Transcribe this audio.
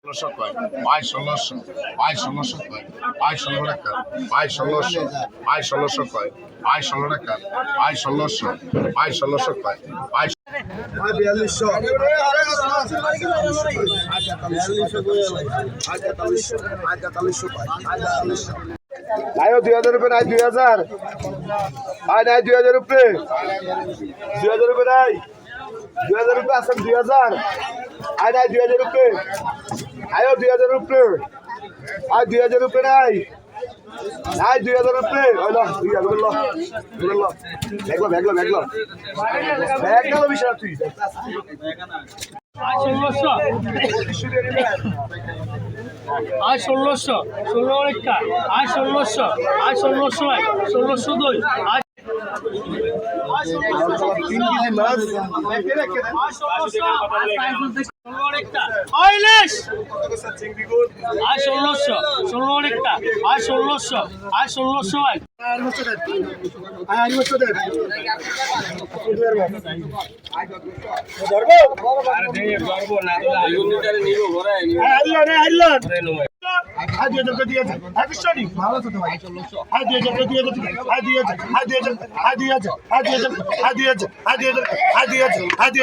ষোলোশো কয় পাই ষোলোশো পাই ষোলোশো কয় পাই 16 টাকা পাই ষোলোশো কয় পাই 16 টাকা পাই ষোলোশো কয় পাই 4200 আয় 2000 রুপয়ে নাই 2000 আয় নাই 2000 রুপয়ে 2000 রুপয়ে নাই 2000 রুপয়ে আসেন 2000 আয় নাই 2000 রুপয়ে আয় 2000 রুপয়ে আয় 2000 রুপয়ে নাই নাই 2000 রুপয়ে হলো 2000 লো ভেগলো বিষয় তুই আয় 1600 16 একটা আয় 1600 আয় 1602 আয় 3 কেজি মাছ আইলেশ আয় 1600 একটা আয় 1600 আয় 1600 ভালো